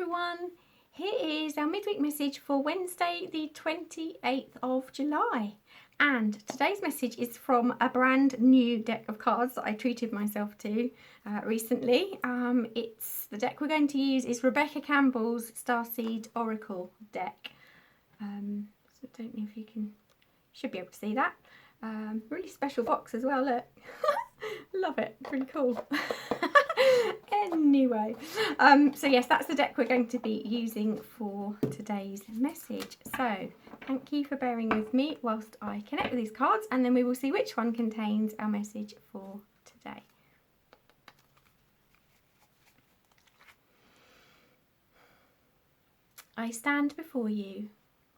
everyone. Here is our midweek message for Wednesday the 28th of July. And today's message is from a brand new deck of cards that I treated myself to recently. It's the deck we're going to use is Rebecca Campbell's Starseed Oracle deck. So I don't know if you should be able to see that. Really special box as well, look. Love it, pretty cool. Anyway, so yes, that's the deck we're going to be using for today's message. So thank you for bearing with me whilst I connect with these cards, and then we will see which one contains our message for today. I stand before you,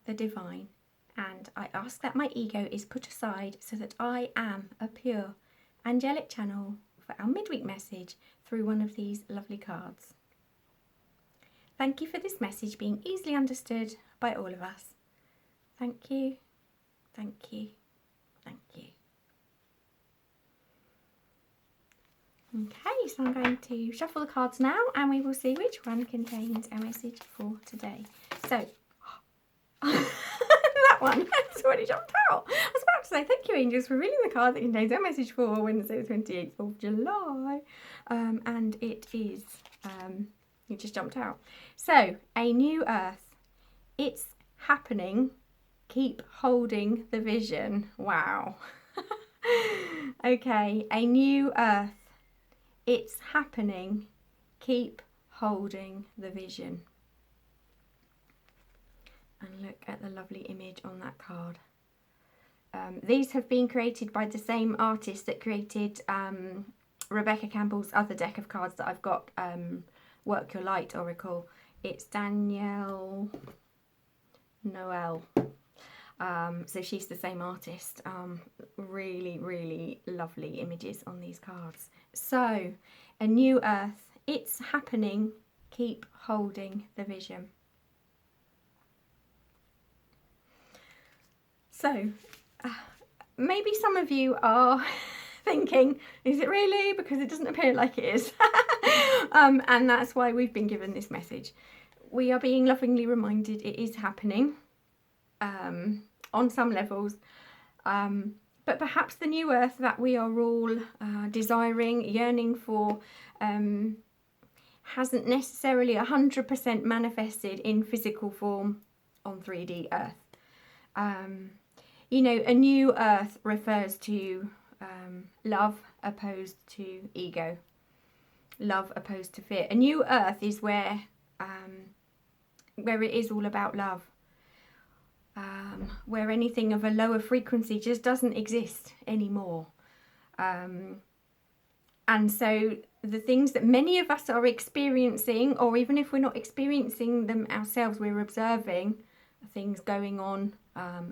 the divine, and I ask that my ego is put aside so that I am a pure angelic channel for our midweek message through one of these lovely cards. Thank you for this message being easily understood by all of us. Thank you, thank you, thank you. Okay, so I'm going to shuffle the cards now and we will see which one contains our message for today. So, that one has already jumped out. I was about to say thank you, angels, for reading the card that contains our message for Wednesday the 28th of July. And it is, it just jumped out. So, a new earth. It's happening. Keep holding the vision. Wow. Okay, a new earth. It's happening. Keep holding the vision. And look at the lovely image on that card. These have been created by the same artist that created Rebecca Campbell's other deck of cards that I've got, Work Your Light Oracle. It's Danielle Noel. So she's the same artist. Really, really lovely images on these cards. So, a new earth. It's happening. Keep holding the vision. So, maybe some of you are thinking, is it really? Because it doesn't appear like it is. And that's why we've been given this message. We are being lovingly reminded it is happening on some levels. But perhaps the new earth that we are all desiring, yearning for, hasn't necessarily 100% manifested in physical form on 3D earth. You know, a new earth refers to love opposed to ego, love opposed to fear. A new earth is where it is all about love, where anything of a lower frequency just doesn't exist anymore. And so the things that many of us are experiencing, or even if we're not experiencing them ourselves, we're observing things going on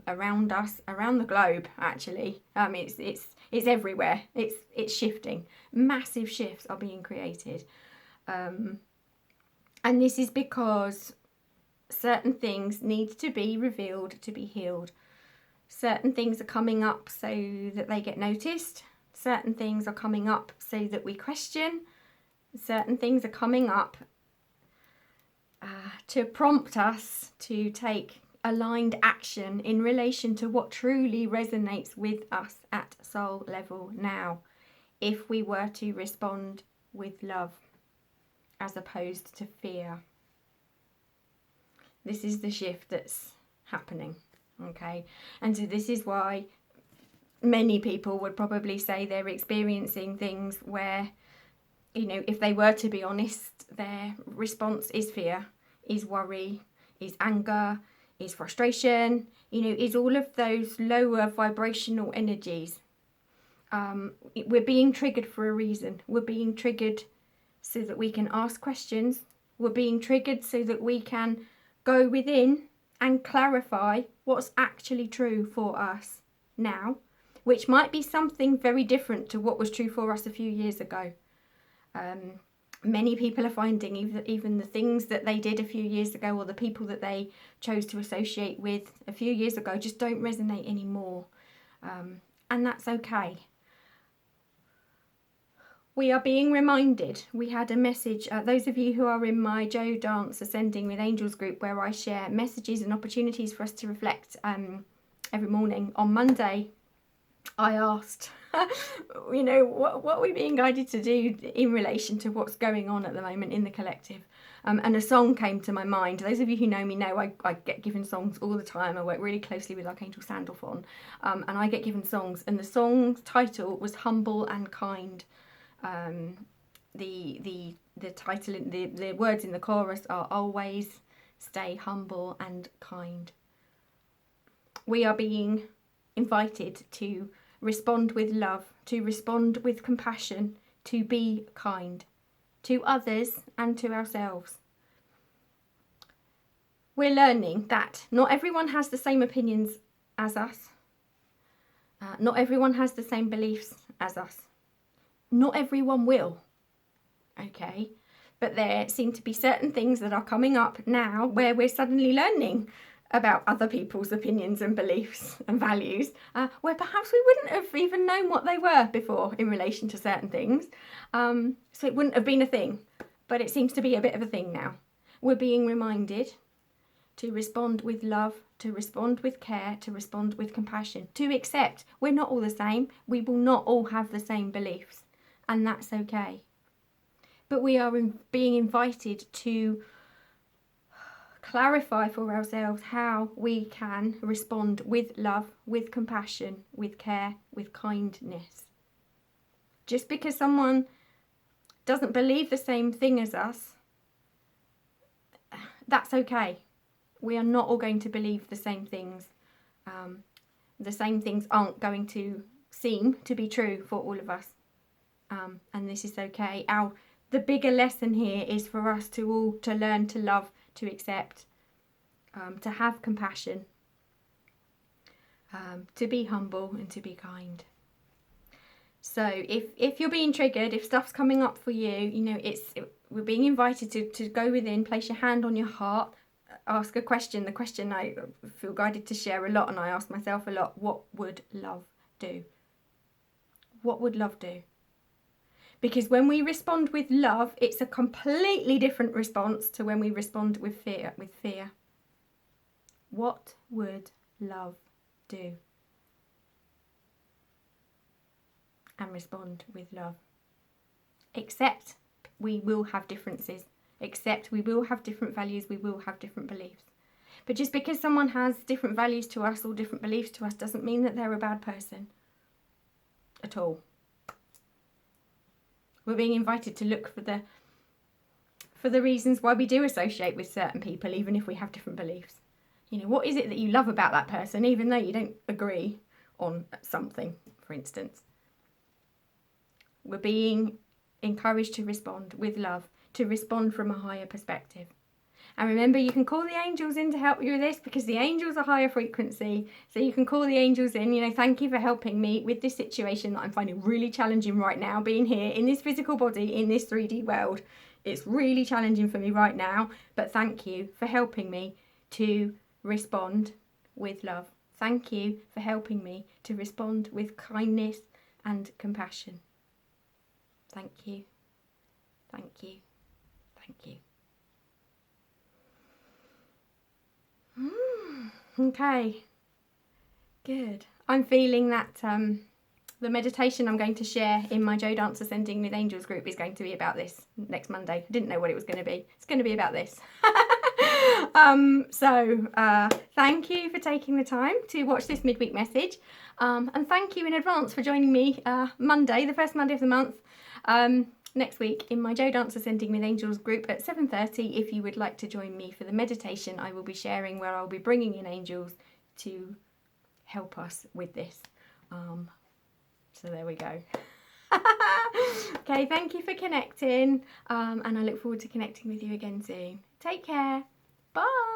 around us, around the globe. Actually, it's everywhere. It's shifting. Massive shifts are being created, and this is because certain things need to be revealed to be healed. Certain things are coming up so that they get noticed. Certain things are coming up so that we question. Certain things are coming up to prompt us to take aligned action in relation to what truly resonates with us at soul level now, if we were to respond with love as opposed to fear. This is the shift that's happening, okay? And so this is why many people would probably say they're experiencing things where, you know, if they were to be honest, their response is fear, is worry, is anger, is frustration, you know, is all of those lower vibrational energies. We're being triggered for a reason. We're being triggered so that we can ask questions. We're being triggered so that we can go within and clarify what's actually true for us now, which might be something very different to what was true for us a few years ago. Many people are finding even the things that they did a few years ago, or the people that they chose to associate with a few years ago, just don't resonate anymore. And that's okay. We are being reminded. We had a message, those of you who are in my Joe Dance Ascending with Angels group, where I share messages and opportunities for us to reflect every morning. On Monday, I asked, what are we being guided to do in relation to what's going on at the moment in the collective? And a song came to my mind. Those of you who know me know I get given songs all the time. I work really closely with Archangel Sandalphon, and I get given songs. And the song's title was Humble and Kind. The title, the words in the chorus are always stay humble and kind. We are being invited to respond with love, to respond with compassion, to be kind to others and to ourselves. We're learning that not everyone has the same opinions as us. Not everyone has the same beliefs as us. Not everyone will. Okay? But there seem to be certain things that are coming up now where we're suddenly learning about other people's opinions and beliefs and values, where perhaps we wouldn't have even known what they were before in relation to certain things. So it wouldn't have been a thing, but it seems to be a bit of a thing now. We're being reminded to respond with love, to respond with care, to respond with compassion, to accept we're not all the same. We will not all have the same beliefs, and that's okay. But we are being invited to clarify for ourselves how we can respond with love, with compassion, with care, with kindness. Just because someone doesn't believe the same thing as us, that's okay. We are not all going to believe the same things. The same things aren't going to seem to be true for all of us. And this is okay. The bigger lesson here is for us to learn to love, to accept, to have compassion, to be humble and to be kind. So if you're being triggered, if stuff's coming up for you, we're being invited to go within, place your hand on your heart, ask a question. The question I feel guided to share a lot, and I ask myself a lot, what would love do? What would love do? Because when we respond with love, it's a completely different response to when we respond with fear. What would love do? And respond with love. Except we will have differences. Except we will have different values. We will have different beliefs. But just because someone has different values to us or different beliefs to us doesn't mean that they're a bad person. At all. We're being invited to look for the reasons why we do associate with certain people, even if we have different beliefs. What is it that you love about that person, even though you don't agree on something, for instance? We're being encouraged to respond with love, to respond from a higher perspective. And remember, you can call the angels in to help you with this, because the angels are higher frequency. So you can call the angels in, thank you for helping me with this situation that I'm finding really challenging right now, being here in this physical body, in this 3D world. It's really challenging for me right now, but thank you for helping me to respond with love. Thank you for helping me to respond with kindness and compassion. Thank you. Thank you. Thank you. Okay, good. I'm feeling that the meditation I'm going to share in my Joe Dance Ascending with Angels group is going to be about this next Monday. I didn't know what it was going to be. It's going to be about this. Thank you for taking the time to watch this midweek message. And thank you in advance for joining me Monday, the first Monday of the month, next week in my Joe Dance Ascending with Angels group at 7:30. If you would like to join me for the meditation I will be sharing, where I'll be bringing in angels to help us with this. So there we go. Okay, thank you for connecting, and I look forward to connecting with you again soon. Take care. Bye.